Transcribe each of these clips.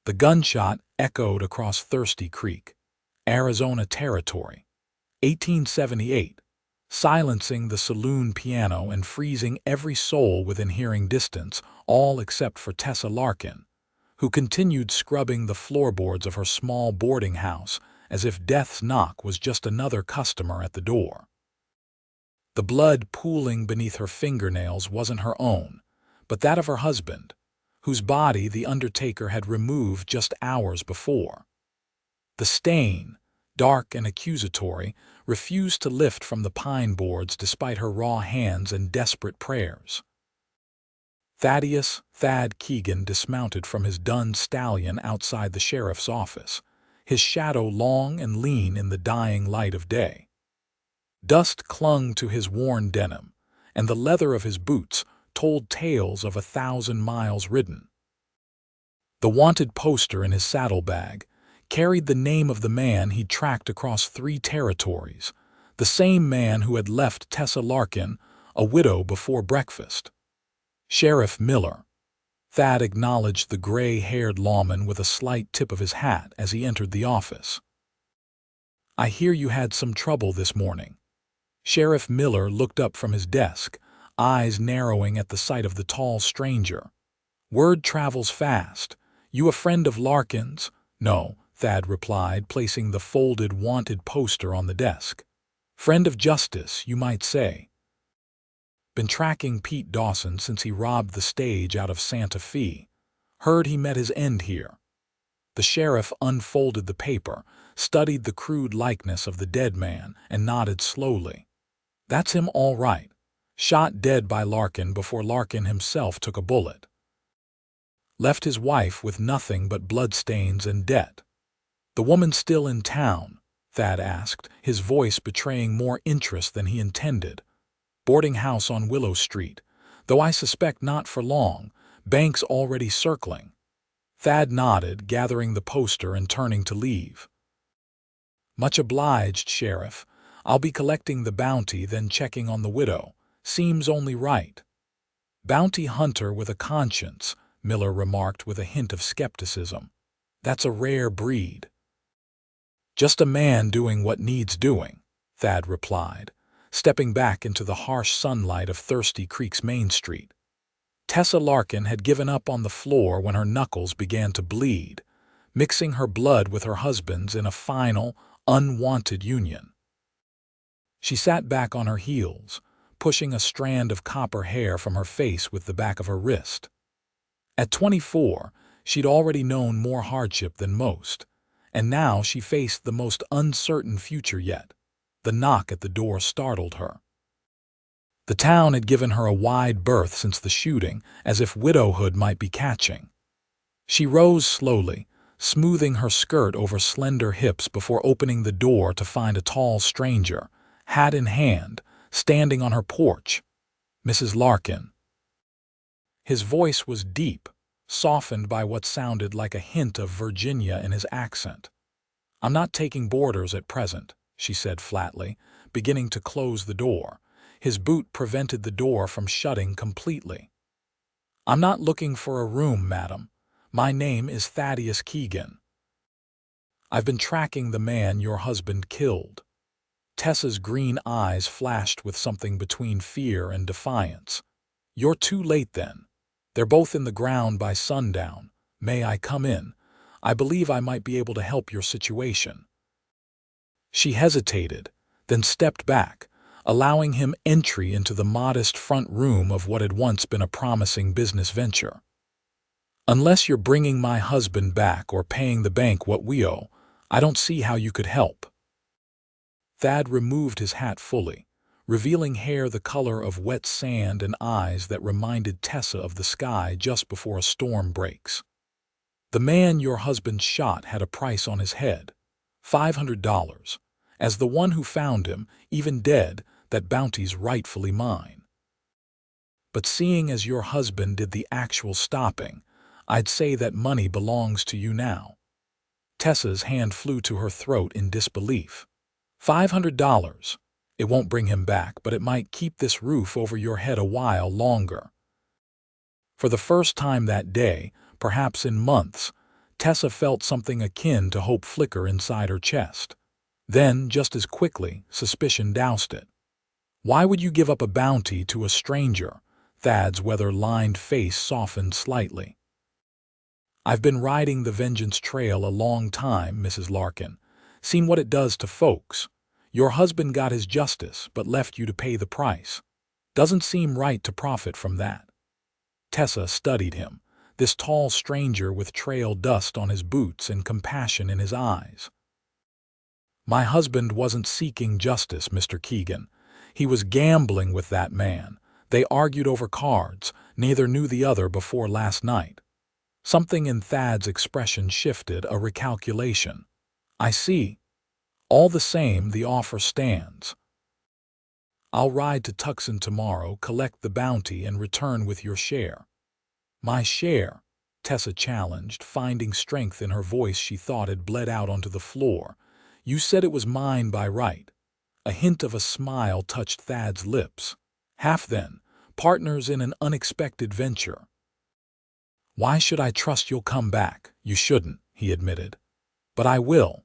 The gunshot echoed across Thirsty Creek, Arizona Territory, 1878, silencing the saloon piano and freezing every soul within hearing distance, all except for Tessa Larkin, who continued scrubbing the floorboards of her small boarding house as if death's knock was just another customer at the door. The blood pooling beneath her fingernails wasn't her own, but that of her husband, whose body the undertaker had removed just hours before. The stain, dark and accusatory, refused to lift from the pine boards despite her raw hands and desperate prayers. Thad Keegan dismounted from his dun stallion outside the sheriff's office, his shadow long and lean in the dying light of day. Dust clung to his worn denim, and the leather of his boots told tales of 1,000 miles ridden. The wanted poster in his saddlebag carried the name of the man he'd tracked across 3 territories, the same man who had left Tessa Larkin a widow before breakfast. Sheriff Miller. Thad acknowledged the gray-haired lawman with a slight tip of his hat as he entered the office. "I hear you had some trouble this morning." Sheriff Miller looked up from his desk, eyes narrowing at the sight of the tall stranger. "Word travels fast. You a friend of Larkin's?" "No," Thad replied, placing the folded wanted poster on the desk. "Friend of justice, you might say. Been tracking Pete Dawson since he robbed the stage out of Santa Fe. Heard he met his end here." The sheriff unfolded the paper, studied the crude likeness of the dead man, and nodded slowly. "That's him all right. Shot dead by Larkin before Larkin himself took a bullet. Left his wife with nothing but bloodstains and debt." "The woman still in town?" Thad asked, his voice betraying more interest than he intended. "Boarding house on Willow Street, though I suspect not for long. Bank's already circling." Thad nodded, gathering the poster and turning to leave. "Much obliged, Sheriff. I'll be collecting the bounty, then checking on the widow. Seems only right." "Bounty hunter with a conscience," Miller remarked with a hint of skepticism. "That's a rare breed." "Just a man doing what needs doing," Thad replied, stepping back into the harsh sunlight of Thirsty Creek's Main Street. Tessa Larkin had given up on the floor when her knuckles began to bleed, mixing her blood with her husband's in a final, unwanted union. She sat back on her heels, pushing a strand of copper hair from her face with the back of her wrist. At 24, she'd already known more hardship than most, and now she faced the most uncertain future yet. The knock at the door startled her. The town had given her a wide berth since the shooting, as if widowhood might be catching. She rose slowly, smoothing her skirt over slender hips before opening the door to find a tall stranger, hat in hand, standing on her porch. "Mrs. Larkin." His voice was deep, softened by what sounded like a hint of Virginia in his accent. "I'm not taking boarders at present," she said flatly, beginning to close the door. His boot prevented the door from shutting completely. "I'm not looking for a room, madam. My name is Thaddeus Keegan. I've been tracking the man your husband killed." Tessa's green eyes flashed with something between fear and defiance. "You're too late then. They're both in the ground by sundown. May I come in? I believe I might be able to help your situation." She hesitated, then stepped back, allowing him entry into the modest front room of what had once been a promising business venture. "Unless you're bringing my husband back or paying the bank what we owe, I don't see how you could help." Thad removed his hat fully, revealing hair the color of wet sand and eyes that reminded Tessa of the sky just before a storm breaks. "The man your husband shot had a price on his head, $500. As the one who found him, even dead, that bounty's rightfully mine. But seeing as your husband did the actual stopping, I'd say that money belongs to you now." Tessa's hand flew to her throat in disbelief. $500. It won't bring him back, but it might keep this roof over your head a while longer." For the first time that day, perhaps in months, Tessa felt something akin to hope flicker inside her chest. Then, just as quickly, suspicion doused it. Why would you give up a bounty to a stranger? Thad's weather-lined face softened slightly. I've been riding the vengeance trail a long time, Mrs. Larkin. Seen what it does to folks. Your husband got his justice, but left you to pay the price. Doesn't seem right to profit from that. Tessa studied him, this tall stranger with trail dust on his boots and compassion in his eyes. My husband wasn't seeking justice, Mr. Keegan. He was gambling with that man. They argued over cards. Neither knew the other before last night. Something in Thad's expression shifted, a recalculation. I see. All the same, the offer stands. I'll ride to Tucson tomorrow, collect the bounty, and return with your share. My share? Tessa challenged, finding strength in her voice she thought had bled out onto the floor. You said it was mine by right. A hint of a smile touched Thad's lips. Half then, partners in an unexpected venture. Why should I trust you'll come back? You shouldn't, he admitted. But I will.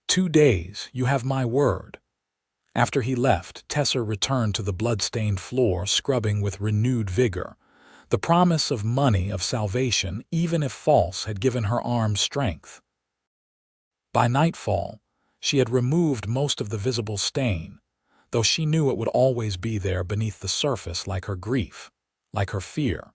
2 days, you have my word. After he left, Tessa returned to the blood-stained floor, scrubbing with renewed vigor. The promise of money, of salvation, even if false, had given her arms strength. By nightfall, she had removed most of the visible stain, though she knew it would always be there beneath the surface, like her grief, like her fear.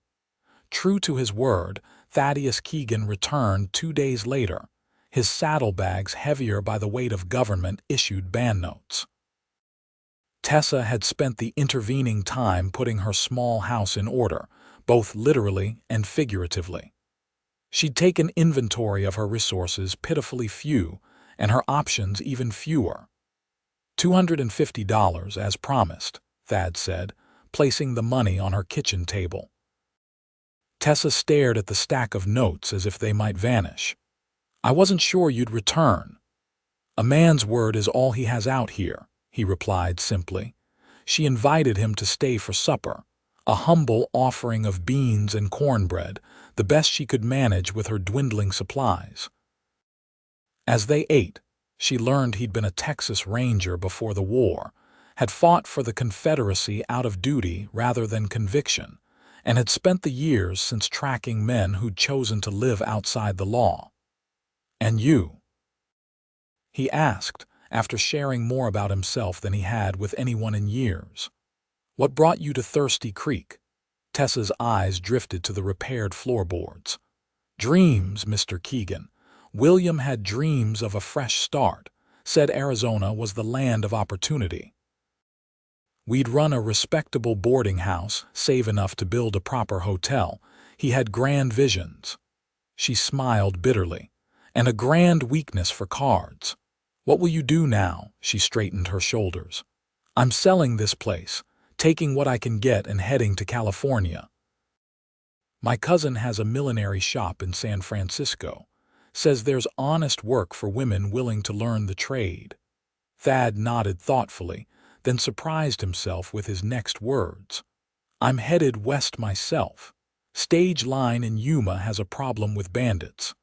True to his word, Thaddeus Keegan returned 2 days later, his saddlebags heavier by the weight of government-issued banknotes. Tessa had spent the intervening time putting her small house in order, both literally and figuratively. She'd taken inventory of her resources, pitifully few, and her options even fewer. $250 as promised, Thad said, placing the money on her kitchen table. Tessa stared at the stack of notes as if they might vanish. I wasn't sure you'd return. A man's word is all he has out here, he replied simply. She invited him to stay for supper, a humble offering of beans and cornbread, the best she could manage with her dwindling supplies. As they ate, she learned he'd been a Texas Ranger before the war, had fought for the Confederacy out of duty rather than conviction, and had spent the years since tracking men who'd chosen to live outside the law. And you? He asked, after sharing more about himself than he had with anyone in years. What brought you to Thirsty Creek? Tessa's eyes drifted to the repaired floorboards. Dreams, Mr. Keegan. William had dreams of a fresh start, said Arizona was the land of opportunity. We'd run a respectable boarding house, save enough to build a proper hotel. He had grand visions. She smiled bitterly. And a grand weakness for cards. What will you do now? She straightened her shoulders. I'm selling this place, taking what I can get and heading to California. My cousin has a millinery shop in San Francisco. Says there's honest work for women willing to learn the trade. Thad nodded thoughtfully, then surprised himself with his next words. I'm headed west myself. Stage line in Yuma has a problem with bandits.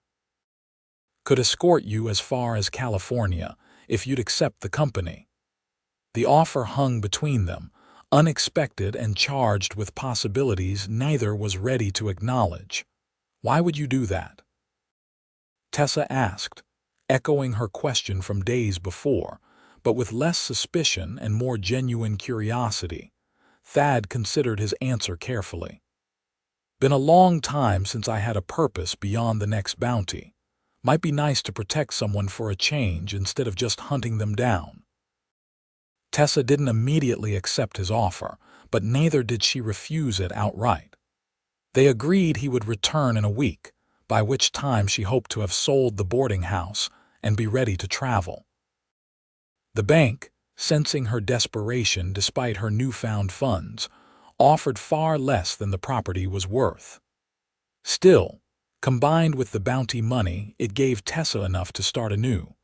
Could escort you as far as California if you'd accept the company. The offer hung between them, unexpected and charged with possibilities neither was ready to acknowledge. Why would you do that? Tessa asked, echoing her question from days before, but with less suspicion and more genuine curiosity. Thad considered his answer carefully. Been a long time since I had a purpose beyond the next bounty. Might be nice to protect someone for a change instead of just hunting them down. Tessa didn't immediately accept his offer, but neither did she refuse it outright. They agreed he would return in a week, by which time she hoped to have sold the boarding house and be ready to travel. The bank, sensing her desperation despite her newfound funds, offered far less than the property was worth. Still, combined with the bounty money, it gave Tessa enough to start anew.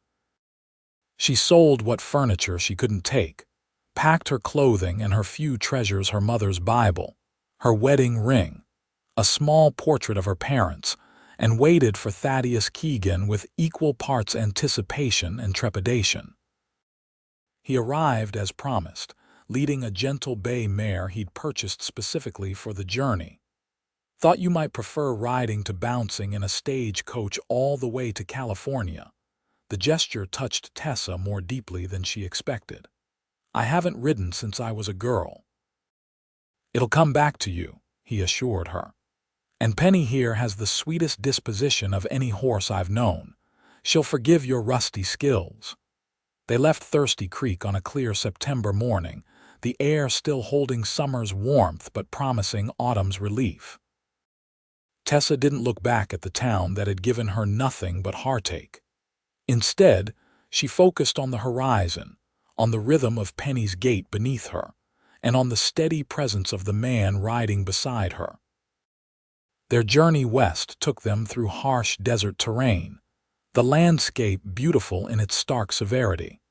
She sold what furniture she couldn't take, packed her clothing and her few treasures, her mother's Bible, her wedding ring, a small portrait of her parents, and waited for Thaddeus Keegan with equal parts anticipation and trepidation. He arrived as promised, leading a gentle bay mare he'd purchased specifically for the journey. "Thought you might prefer riding to bouncing in a stagecoach all the way to California." The gesture touched Tessa more deeply than she expected. "I haven't ridden since I was a girl." "It'll come back to you," he assured her. "And Penny here has the sweetest disposition of any horse I've known. She'll forgive your rusty skills." They left Thirsty Creek on a clear September morning, the air still holding summer's warmth but promising autumn's relief. Tessa didn't look back at the town that had given her nothing but heartache. Instead, she focused on the horizon, on the rhythm of Penny's gait beneath her, and on the steady presence of the man riding beside her. Their journey west took them through harsh desert terrain, the landscape beautiful in its stark severity.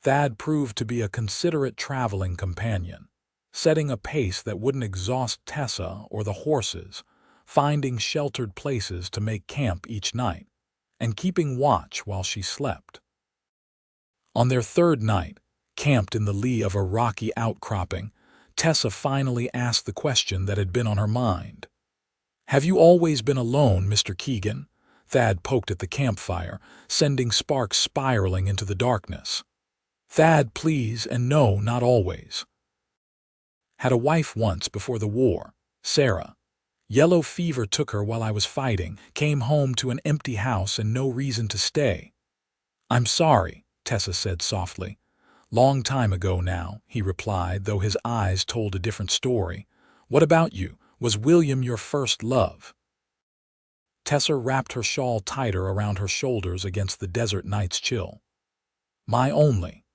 Thad proved to be a considerate traveling companion, setting a pace that wouldn't exhaust Tessa or the horses, finding sheltered places to make camp each night, and keeping watch while she slept. On their third night, camped in the lee of a rocky outcropping, Tessa finally asked the question that had been on her mind. "Have you always been alone, Mr. Keegan?" Thad poked at the campfire, sending sparks spiraling into the darkness. "Thad, please, and no, not always." "Had a wife once before the war, Sarah. Yellow fever took her while I was fighting, came home to an empty house and no reason to stay." "I'm sorry," Tessa said softly. "Long time ago now," he replied, though his eyes told a different story. "What about you? Was William your first love?" Tessa wrapped her shawl tighter around her shoulders against the desert night's chill. "My only.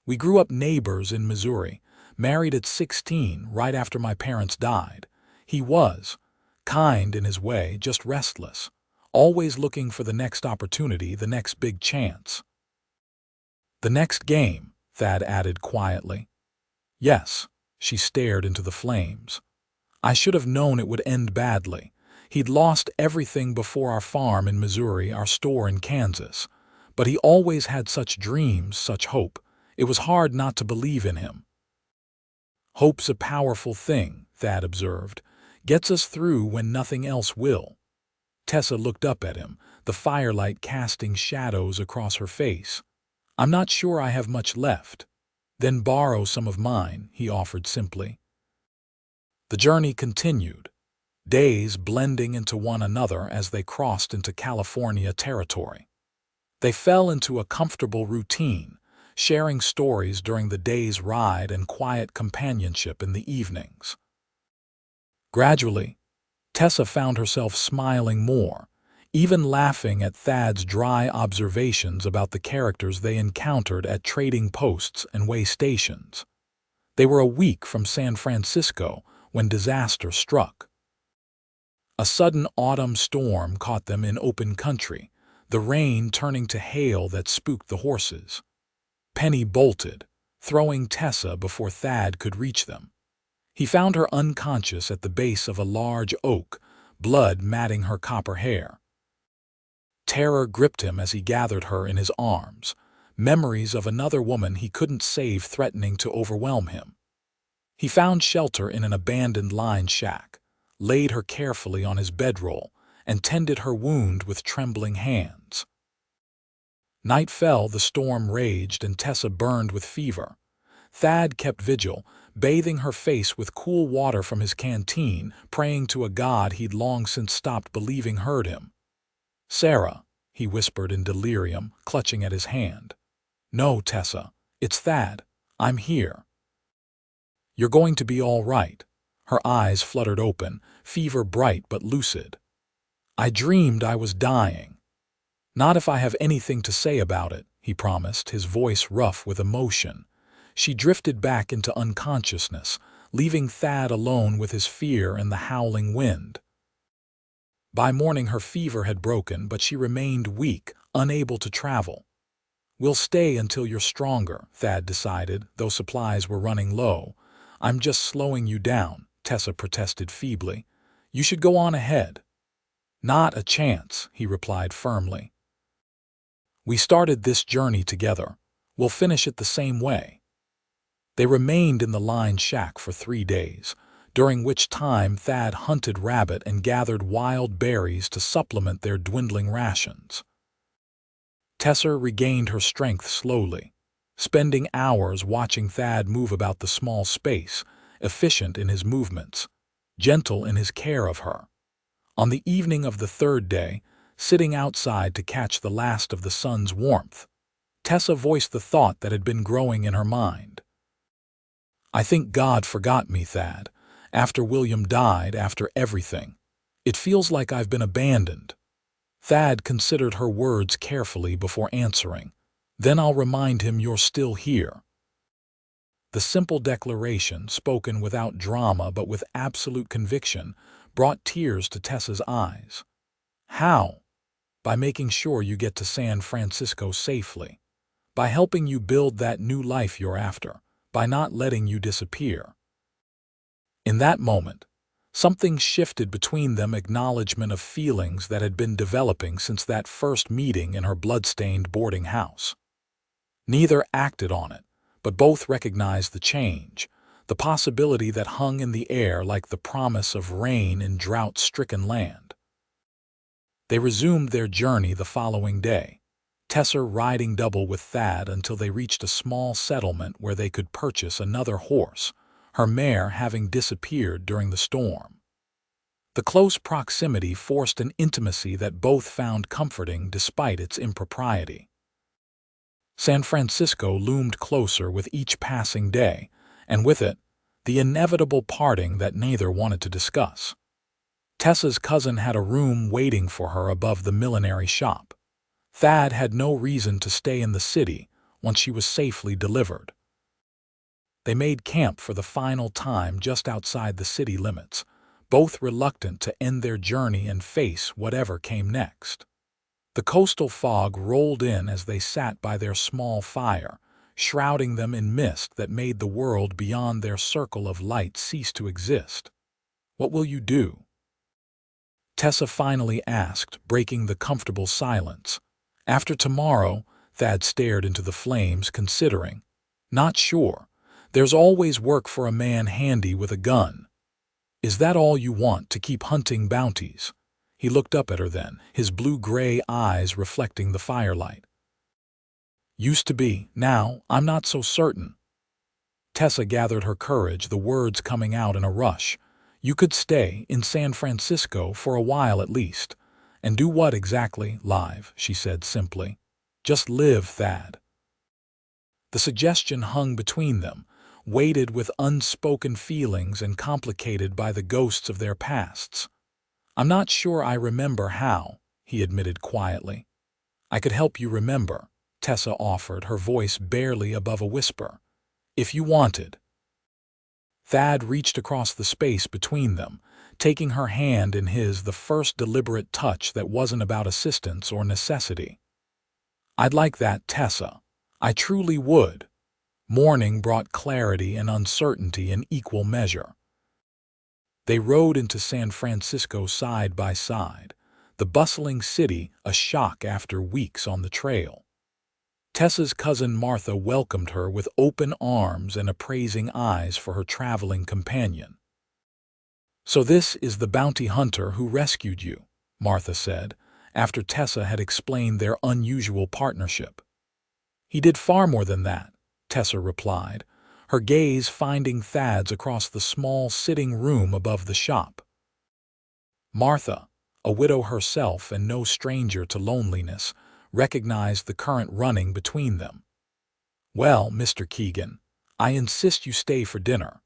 We grew up neighbors in Missouri, married at 16, right after my parents died. He was kind in his way, just restless, always looking for the next opportunity, the next big chance." "The next game," Thad added quietly. "Yes." She stared into the flames. "I should have known it would end badly. He'd lost everything before our farm in Missouri, our store in Kansas. But he always had such dreams, such hope. It was hard not to believe in him." "Hope's a powerful thing," Thad observed. "Gets us through when nothing else will." Tessa looked up at him, the firelight casting shadows across her face. "I'm not sure I have much left." "Then borrow some of mine," he offered simply. The journey continued, days blending into one another as they crossed into California territory. They fell into a comfortable routine, sharing stories during the day's ride and quiet companionship in the evenings. Gradually, Tessa found herself smiling more, even laughing at Thad's dry observations about the characters they encountered at trading posts and way stations. They were a week from San Francisco when disaster struck. A sudden autumn storm caught them in open country, the rain turning to hail that spooked the horses. Penny bolted, throwing Tessa before Thad could reach them. He found her unconscious at the base of a large oak, blood matting her copper hair. Terror gripped him as he gathered her in his arms, memories of another woman he couldn't save threatening to overwhelm him. He found shelter in an abandoned line shack, laid her carefully on his bedroll, and tended her wound with trembling hands. Night fell, the storm raged, and Tessa burned with fever. Thad kept vigil, bathing her face with cool water from his canteen, praying to a god he'd long since stopped believing heard him. "Sarah," he whispered in delirium, clutching at his hand. "No, Tessa, it's Thad. I'm here." "You're going to be all right." Her eyes fluttered open, fever bright but lucid. "I dreamed I was dying." "Not if I have anything to say about it," he promised, his voice rough with emotion. She drifted back into unconsciousness, leaving Thad alone with his fear and the howling wind. By morning her fever had broken, but she remained weak, unable to travel. "We'll stay until you're stronger," Thad decided, though supplies were running low. "I'm just slowing you down," Tessa protested feebly. "You should go on ahead." "Not a chance," he replied firmly. "We started this journey together. We'll finish it the same way." They remained in the lined shack for 3 days, during which time Thad hunted rabbit and gathered wild berries to supplement their dwindling rations. Tessa regained her strength slowly, spending hours watching Thad move about the small space, efficient in his movements, gentle in his care of her. On the evening of the 3rd day, sitting outside to catch the last of the sun's warmth, Tessa voiced the thought that had been growing in her mind. "I think God forgot me, Thad. After William died, after everything. It feels like I've been abandoned." Thad considered her words carefully before answering. "Then I'll remind him you're still here." The simple declaration, spoken without drama but with absolute conviction, brought tears to Tessa's eyes. "How?" "By making sure you get to San Francisco safely. By helping you build that new life you're after. By not letting you disappear." In that moment, something shifted between them, acknowledgement of feelings that had been developing since that first meeting in her blood-stained boarding house. Neither acted on it, but both recognized the change, the possibility that hung in the air like the promise of rain in drought-stricken land. They resumed their journey the following day, Tessa riding double with Thad until they reached a small settlement where they could purchase another horse, her mare having disappeared during the storm. The close proximity forced an intimacy that both found comforting despite its impropriety. San Francisco loomed closer with each passing day, and with it, the inevitable parting that neither wanted to discuss. Tessa's cousin had a room waiting for her above the millinery shop. Thad had no reason to stay in the city once she was safely delivered. They made camp for the final time just outside the city limits, both reluctant to end their journey and face whatever came next. The coastal fog rolled in as they sat by their small fire, shrouding them in mist that made the world beyond their circle of light cease to exist. "What will you do?" Tessa finally asked, breaking the comfortable silence. "After tomorrow," Thad stared into the flames, considering. "Not sure. There's always work for a man handy with a gun." "Is that all you want, to keep hunting bounties?" He looked up at her then, his blue-gray eyes reflecting the firelight. "Used to be. Now, I'm not so certain." Tessa gathered her courage, the words coming out in a rush. "You could stay in San Francisco for a while at least." "And do what exactly?" "Live," she said simply. "Just live, Thad." The suggestion hung between them, weighted with unspoken feelings and complicated by the ghosts of their pasts. "I'm not sure I remember how," he admitted quietly. "I could help you remember," Tessa offered, her voice barely above a whisper. "If you wanted." Thad reached across the space between them, taking her hand in his, the first deliberate touch that wasn't about assistance or necessity. "I'd like that, Tessa. I truly would." Morning brought clarity and uncertainty in equal measure. They rode into San Francisco side by side, the bustling city a shock after weeks on the trail. Tessa's cousin Martha welcomed her with open arms and appraising eyes for her traveling companion. "So this is the bounty hunter who rescued you," Martha said, after Tessa had explained their unusual partnership. "He did far more than that," Tessa replied, her gaze finding Thad's across the small sitting room above the shop. Martha, a widow herself and no stranger to loneliness, recognized the current running between them. "Well, Mr. Keegan, I insist you stay for dinner.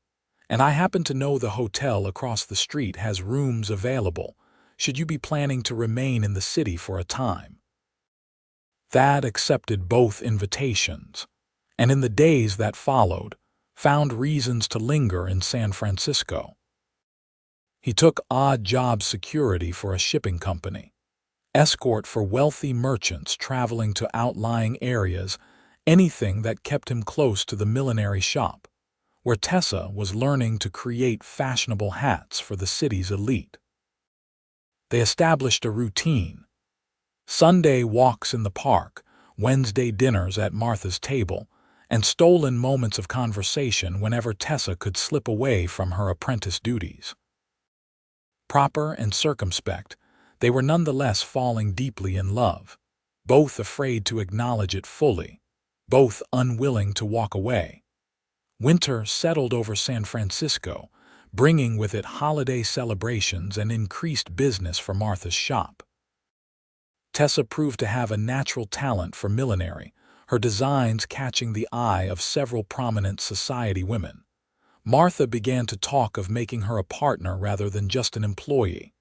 And I happen to know the hotel across the street has rooms available, should you be planning to remain in the city for a time." Thad accepted both invitations, and in the days that followed, found reasons to linger in San Francisco. He took odd job security for a shipping company, escort for wealthy merchants traveling to outlying areas, anything that kept him close to the millinery shop, where Tessa was learning to create fashionable hats for the city's elite. They established a routine. Sunday walks in the park, Wednesday dinners at Martha's table, and stolen moments of conversation whenever Tessa could slip away from her apprentice duties. Proper and circumspect, they were nonetheless falling deeply in love, both afraid to acknowledge it fully, both unwilling to walk away. Winter settled over San Francisco, bringing with it holiday celebrations and increased business for Martha's shop. Tessa proved to have a natural talent for millinery, her designs catching the eye of several prominent society women. Martha began to talk of making her a partner rather than just an employee.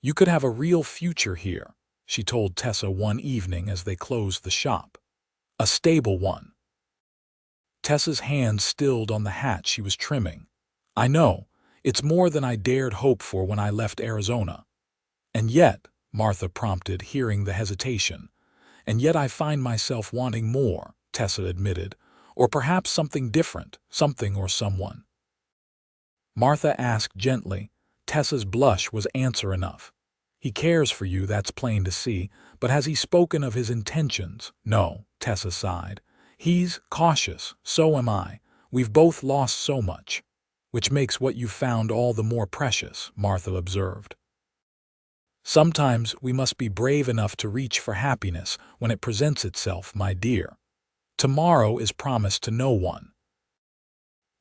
"You could have a real future here," she told Tessa one evening as they closed the shop. "A stable one." Tessa's hand stilled on the hat she was trimming. "I know, it's more than I dared hope for when I left Arizona." "And yet," Martha prompted, hearing the hesitation. "And yet I find myself wanting more," Tessa admitted. "Or perhaps something different, something or someone." Martha asked gently. Tessa's blush was answer enough. "He cares for you, that's plain to see, but has he spoken of his intentions?" "No," Tessa sighed. "He's cautious, so am I. We've both lost so much." "Which makes what you've found all the more precious," Martha observed. "Sometimes we must be brave enough to reach for happiness when it presents itself, my dear. Tomorrow is promised to no one."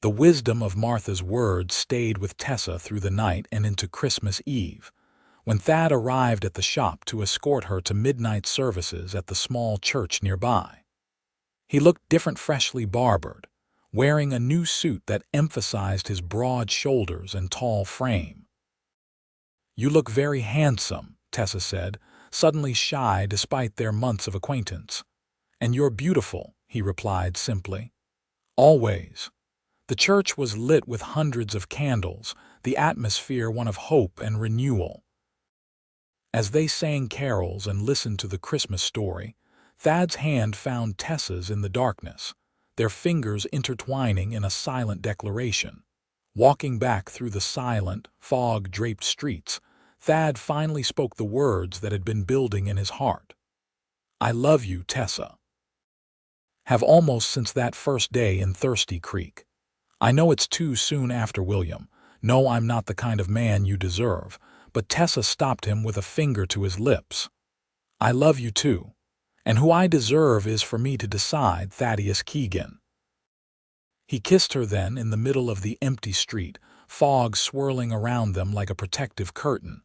The wisdom of Martha's words stayed with Tessa through the night and into Christmas Eve, when Thad arrived at the shop to escort her to midnight services at the small church nearby. He looked different, freshly barbered, wearing a new suit that emphasized his broad shoulders and tall frame. "You look very handsome," Tessa said, suddenly shy despite their months of acquaintance. "And you're beautiful," he replied simply. "Always." The church was lit with hundreds of candles, the atmosphere one of hope and renewal. As they sang carols and listened to the Christmas story, Thad's hand found Tessa's in the darkness, their fingers intertwining in a silent declaration. Walking back through the silent, fog-draped streets, Thad finally spoke the words that had been building in his heart. "I love you, Tessa. Have almost since that first day in Thirsty Creek. I know it's too soon after William. No, I'm not the kind of man you deserve," but Tessa stopped him with a finger to his lips. "I love you too. And who I deserve is for me to decide, Thaddeus Keegan." He kissed her then in the middle of the empty street, fog swirling around them like a protective curtain.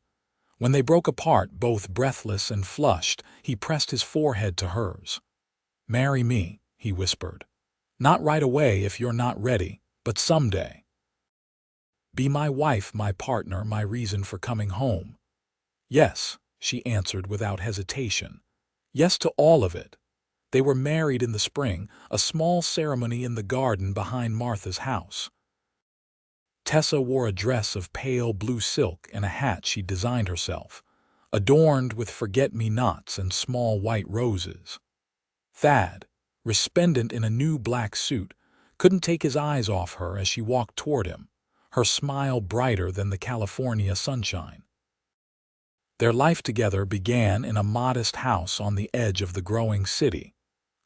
When they broke apart, both breathless and flushed, he pressed his forehead to hers. "Marry me," he whispered. "Not right away if you're not ready, but someday. Be my wife, my partner, my reason for coming home." "Yes," she answered without hesitation. "Yes to all of it." They were married in the spring, a small ceremony in the garden behind Martha's house. Tessa wore a dress of pale blue silk and a hat she'd designed herself, adorned with forget-me-nots and small white roses. Thad, resplendent in a new black suit, couldn't take his eyes off her as she walked toward him, her smile brighter than the California sunshine. Their life together began in a modest house on the edge of the growing city,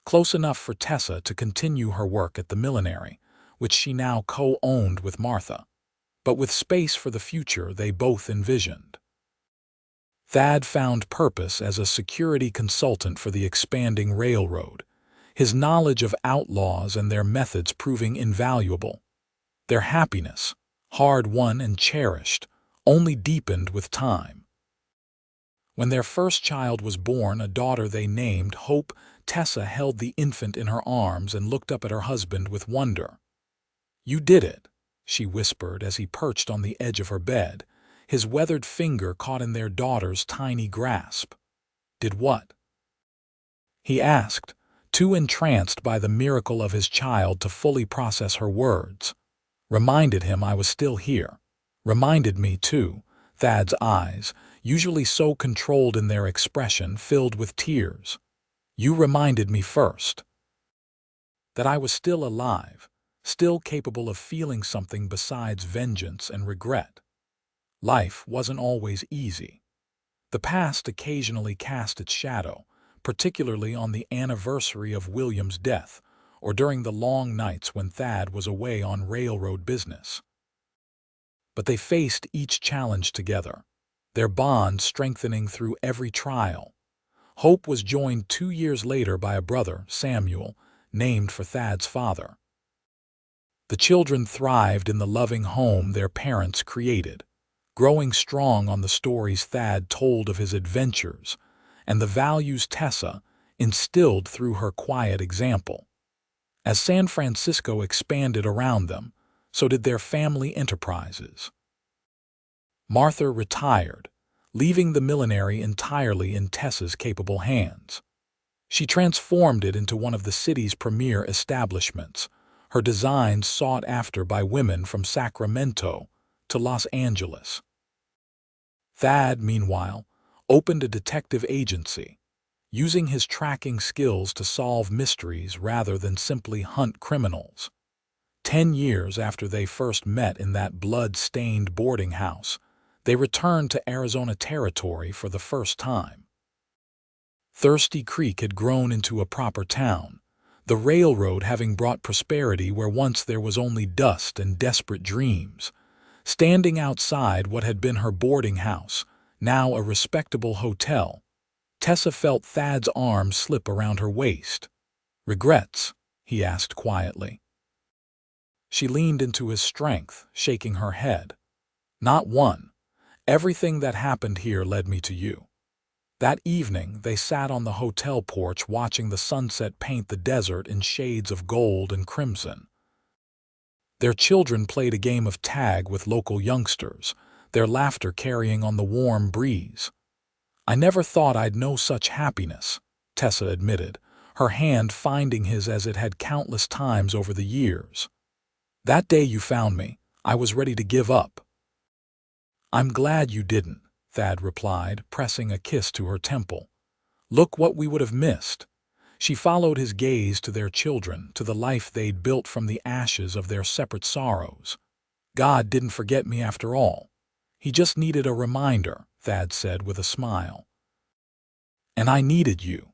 close enough for Tessa to continue her work at the millinery, which she now co-owned with Martha, but with space for the future they both envisioned. Thad found purpose as a security consultant for the expanding railroad, his knowledge of outlaws and their methods proving invaluable. Their happiness, hard-won and cherished, only deepened with time. When their first child was born, a daughter they named Hope, Tessa held the infant in her arms and looked up at her husband with wonder. "You did it," she whispered as he perched on the edge of her bed, his weathered finger caught in their daughter's tiny grasp. "Did what?" he asked, too entranced by the miracle of his child to fully process her words. "Reminded him I was still here. Reminded me, too." Thad's eyes, usually so controlled in their expression, filled with tears. "You reminded me first. That I was still alive, still capable of feeling something besides vengeance and regret. Life wasn't always easy. The past occasionally cast its shadow, particularly on the anniversary of William's death, or during the long nights when Thad was away on railroad business. But they faced each challenge together, their bond strengthening through every trial. Hope was joined 2 years later by a brother, Samuel, named for Thad's father. The children thrived in the loving home their parents created, growing strong on the stories Thad told of his adventures and the values Tessa instilled through her quiet example. As San Francisco expanded around them, so did their family enterprises. Martha retired, leaving the millinery entirely in Tessa's capable hands. She transformed it into one of the city's premier establishments, her designs sought after by women from Sacramento to Los Angeles. Thad, meanwhile, opened a detective agency, using his tracking skills to solve mysteries rather than simply hunt criminals. 10 years after they first met in that blood-stained boarding house, they returned to Arizona territory for the first time. Thirsty Creek had grown into a proper town, the railroad having brought prosperity where once there was only dust and desperate dreams. Standing outside what had been her boarding house, now a respectable hotel, Tessa felt Thad's arm slip around her waist. "Regrets?" he asked quietly. She leaned into his strength, shaking her head. "Not one. Everything that happened here led me to you." That evening, they sat on the hotel porch watching the sunset paint the desert in shades of gold and crimson. Their children played a game of tag with local youngsters, their laughter carrying on the warm breeze. "I never thought I'd know such happiness," Tessa admitted, her hand finding his as it had countless times over the years. "That day you found me, I was ready to give up." "I'm glad you didn't," Thad replied, pressing a kiss to her temple. "Look what we would have missed." She followed his gaze to their children, to the life they'd built from the ashes of their separate sorrows. "God didn't forget me after all. He just needed a reminder," Thad said with a smile. "And I needed you."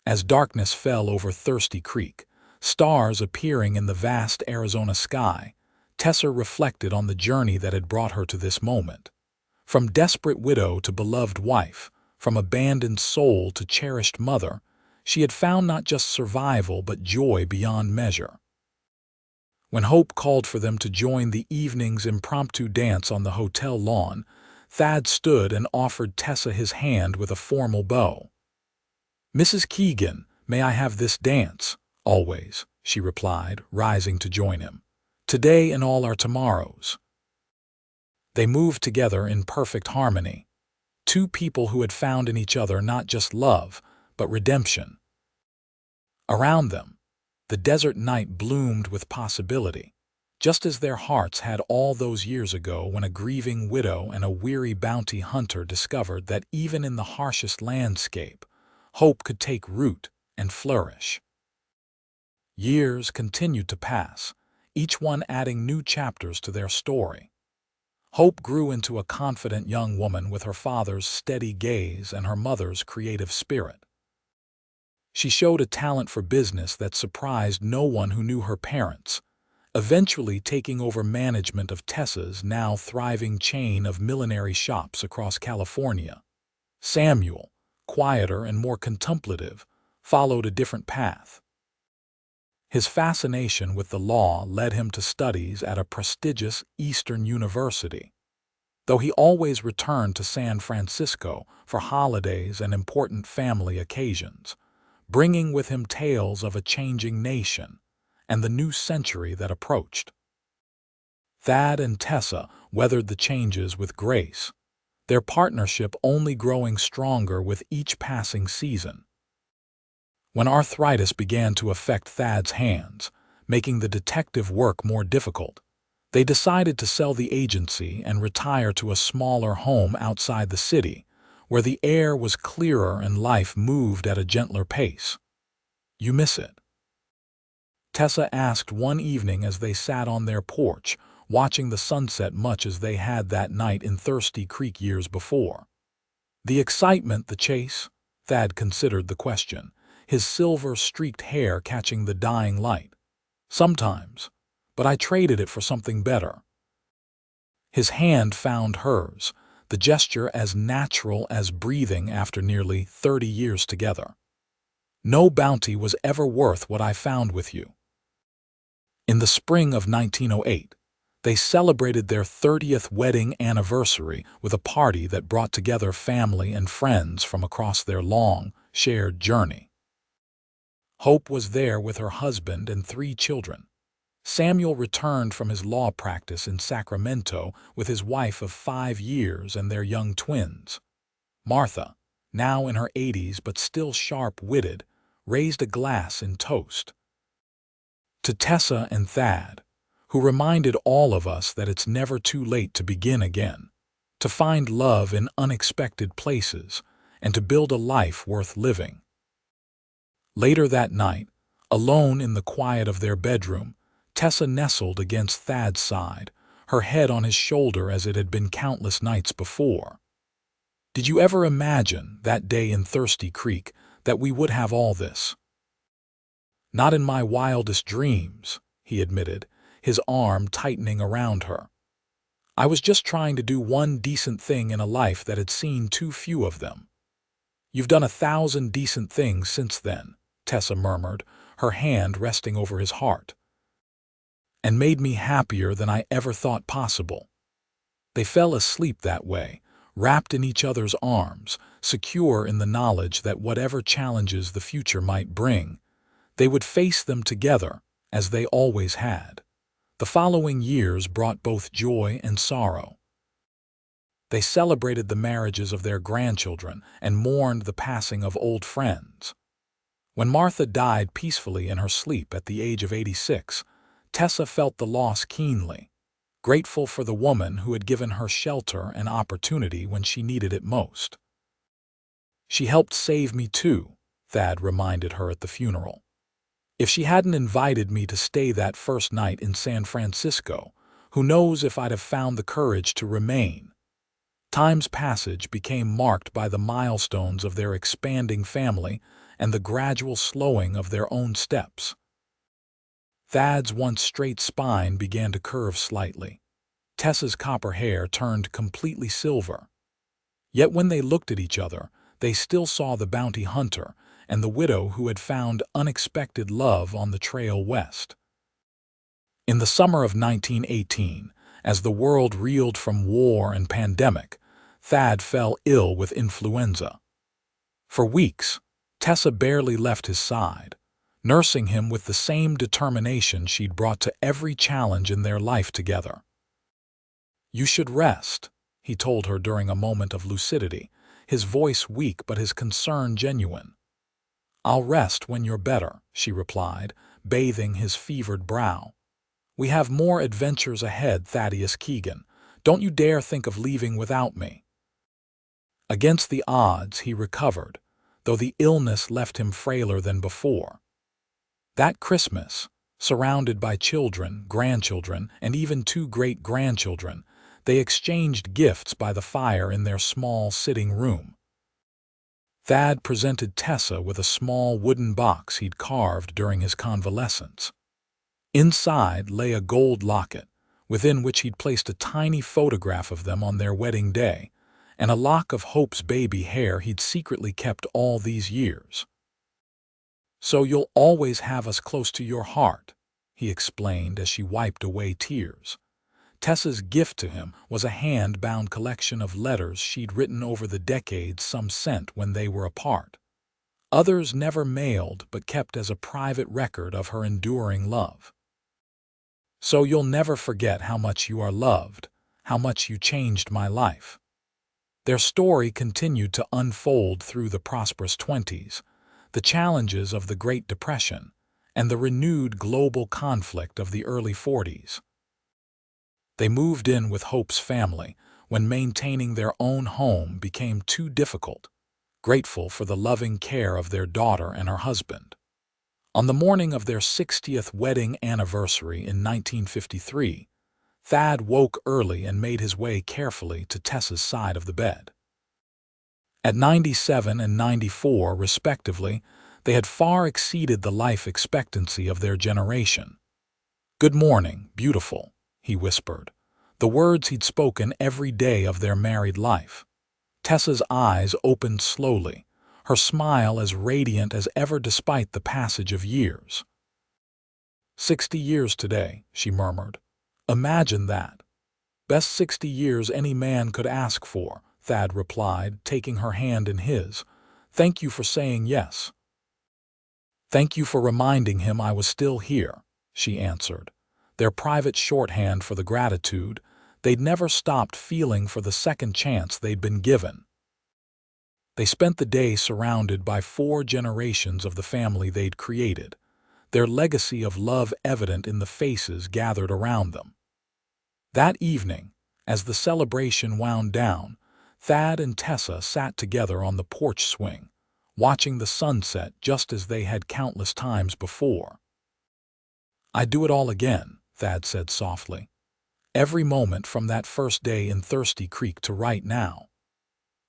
As darkness fell over Thirsty Creek, stars appearing in the vast Arizona sky, Tessa reflected on the journey that had brought her to this moment. From desperate widow to beloved wife, from abandoned soul to cherished mother, she had found not just survival but joy beyond measure. When Hope called for them to join the evening's impromptu dance on the hotel lawn, Thad stood and offered Tessa his hand with a formal bow. "Mrs. Keegan, may I have this dance?" "Always," she replied, rising to join him. "Today and all our tomorrows." They moved together in perfect harmony, two people who had found in each other not just love, but redemption. Around them, the desert night bloomed with possibility, just as their hearts had all those years ago when a grieving widow and a weary bounty hunter discovered that even in the harshest landscape, hope could take root and flourish. Years continued to pass, each one adding new chapters to their story. Hope grew into a confident young woman with her father's steady gaze and her mother's creative spirit. She showed a talent for business that surprised no one who knew her parents, eventually taking over management of Tessa's now thriving chain of millinery shops across California. Samuel, quieter and more contemplative, followed a different path. His fascination with the law led him to studies at a prestigious Eastern university, though he always returned to San Francisco for holidays and important family occasions, bringing with him tales of a changing nation and the new century that approached. Thad and Tessa weathered the changes with grace, their partnership only growing stronger with each passing season. When arthritis began to affect Thad's hands, making the detective work more difficult, they decided to sell the agency and retire to a smaller home outside the city, where the air was clearer and life moved at a gentler pace. "You miss it?" Tessa asked one evening as they sat on their porch, watching the sunset much as they had that night in Thirsty Creek years before. The excitement, the chase? Thad considered the question, his silver-streaked hair catching the dying light. Sometimes, but I traded it for something better. His hand found hers, the gesture as natural as breathing after nearly 30 years together. No bounty was ever worth what I found with you. In the spring of 1908, they celebrated their 30th wedding anniversary with a party that brought together family and friends from across their long, shared journey. Hope was there with her husband and 3 children. Samuel returned from his law practice in Sacramento with his wife of 5 years and their young twins. Martha, now in her 80s but still sharp-witted, raised a glass in toast to Tessa and Thad, who reminded all of us that it's never too late to begin again, to find love in unexpected places, and to build a life worth living. Later that night, alone in the quiet of their bedroom, Tessa nestled against Thad's side, her head on his shoulder as it had been countless nights before. Did you ever imagine, that day in Thirsty Creek, that we would have all this? Not in my wildest dreams, he admitted, his arm tightening around her. I was just trying to do one decent thing in a life that had seen too few of them. You've done 1,000 decent things since then, Tessa murmured, her hand resting over his heart, and made me happier than I ever thought possible. They fell asleep that way, wrapped in each other's arms, secure in the knowledge that whatever challenges the future might bring, they would face them together, as they always had. The following years brought both joy and sorrow. They celebrated the marriages of their grandchildren and mourned the passing of old friends. When Martha died peacefully in her sleep at the age of 86, Tessa felt the loss keenly, grateful for the woman who had given her shelter and opportunity when she needed it most. She helped save me too, Thad reminded her at the funeral. If she hadn't invited me to stay that first night in San Francisco, who knows if I'd have found the courage to remain. Time's passage became marked by the milestones of their expanding family and the gradual slowing of their own steps. Thad's once straight spine began to curve slightly. Tessa's copper hair turned completely silver. Yet when they looked at each other, they still saw the bounty hunter and the widow who had found unexpected love on the trail west. In the summer of 1918, as the world reeled from war and pandemic, Thad fell ill with influenza. For weeks, Tessa barely left his side, nursing him with the same determination she'd brought to every challenge in their life together. "You should rest," he told her during a moment of lucidity, his voice weak but his concern genuine. "I'll rest when you're better," she replied, bathing his fevered brow. "We have more adventures ahead, Thaddeus Keegan. Don't you dare think of leaving without me." Against the odds, he recovered, though the illness left him frailer than before. That Christmas, surrounded by children, grandchildren, and even 2 great-grandchildren, they exchanged gifts by the fire in their small sitting room. Thad presented Tessa with a small wooden box he'd carved during his convalescence. Inside lay a gold locket, within which he'd placed a tiny photograph of them on their wedding day, and a lock of Hope's baby hair he'd secretly kept all these years. "So you'll always have us close to your heart," he explained as she wiped away tears. Tessa's gift to him was a hand-bound collection of letters she'd written over the decades, some sent when they were apart. Others never mailed but kept as a private record of her enduring love. "So you'll never forget how much you are loved, how much you changed my life." Their story continued to unfold through the prosperous 20s, the challenges of the Great Depression, and the renewed global conflict of the early 40s. They moved in with Hope's family when maintaining their own home became too difficult, grateful for the loving care of their daughter and her husband. On the morning of their 60th wedding anniversary in 1953, Thad woke early and made his way carefully to Tessa's side of the bed. At 97 and 94, respectively, they had far exceeded the life expectancy of their generation. "Good morning, beautiful," he whispered, the words he'd spoken every day of their married life. Tessa's eyes opened slowly, her smile as radiant as ever despite the passage of years. 60 years today," she murmured. "Imagine that." "Best 60 years any man could ask for," Thad replied, taking her hand in his. "Thank you for saying yes." "Thank you for reminding him I was still here," she answered, their private shorthand for the gratitude they'd never stopped feeling for the second chance they'd been given. They spent the day surrounded by 4 generations of the family they'd created, their legacy of love evident in the faces gathered around them. That evening, as the celebration wound down, Thad and Tessa sat together on the porch swing, watching the sunset just as they had countless times before. "I'd do it all again," Thad said softly. "Every moment from that first day in Thirsty Creek to right now."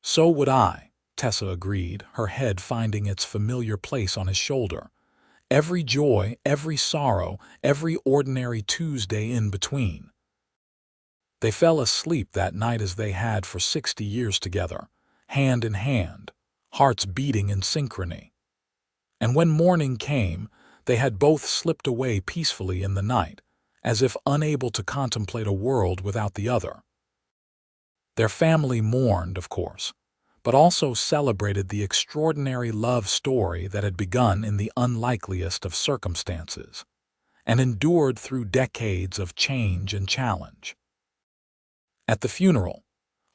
"So would I," Tessa agreed, her head finding its familiar place on his shoulder. "Every joy, every sorrow, every ordinary Tuesday in between." They fell asleep that night as they had for 60 years together, hand in hand, hearts beating in synchrony. And when morning came, they had both slipped away peacefully in the night, as if unable to contemplate a world without the other. Their family mourned, of course, but also celebrated the extraordinary love story that had begun in the unlikeliest of circumstances, and endured through decades of change and challenge. At the funeral,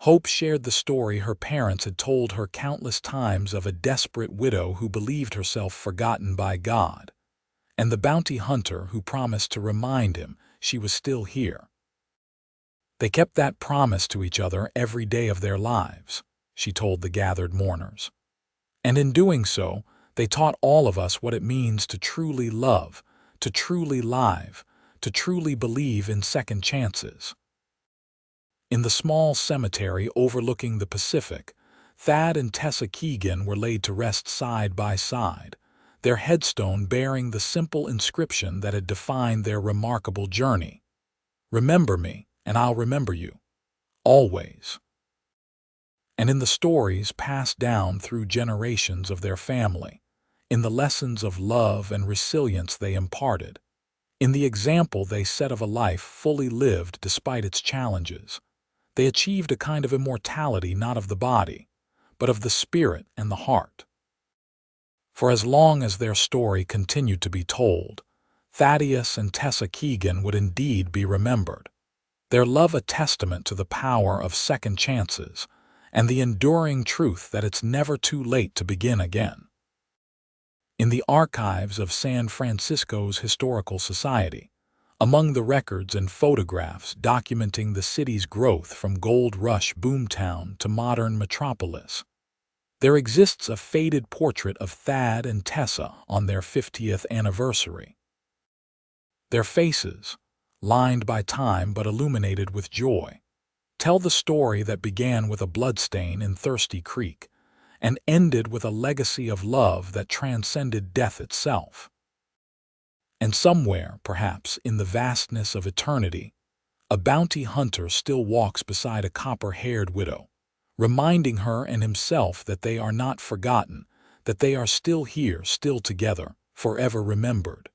Hope shared the story her parents had told her countless times of a desperate widow who believed herself forgotten by God, and the bounty hunter who promised to remind him she was still here. They kept that promise to each other every day of their lives, she told the gathered mourners. And in doing so, they taught all of us what it means to truly love, to truly live, to truly believe in second chances. In the small cemetery overlooking the Pacific, Thad and Tessa Keegan were laid to rest side by side, their headstone bearing the simple inscription that had defined their remarkable journey. "Remember me, and I'll remember you. Always." And in the stories passed down through generations of their family, in the lessons of love and resilience they imparted, in the example they set of a life fully lived despite its challenges, they achieved a kind of immortality not of the body, but of the spirit and the heart. For as long as their story continued to be told, Thaddeus and Tessa Keegan would indeed be remembered, their love a testament to the power of second chances and the enduring truth that it's never too late to begin again. In the archives of San Francisco's Historical Society, among the records and photographs documenting the city's growth from gold rush boomtown to modern metropolis, there exists a faded portrait of Thad and Tessa on their 50th anniversary. Their faces, lined by time but illuminated with joy, tell the story that began with a bloodstain in Thirsty Creek and ended with a legacy of love that transcended death itself. And somewhere, perhaps in the vastness of eternity, a bounty hunter still walks beside a copper-haired widow, reminding her and himself that they are not forgotten, that they are still here, still together, forever remembered.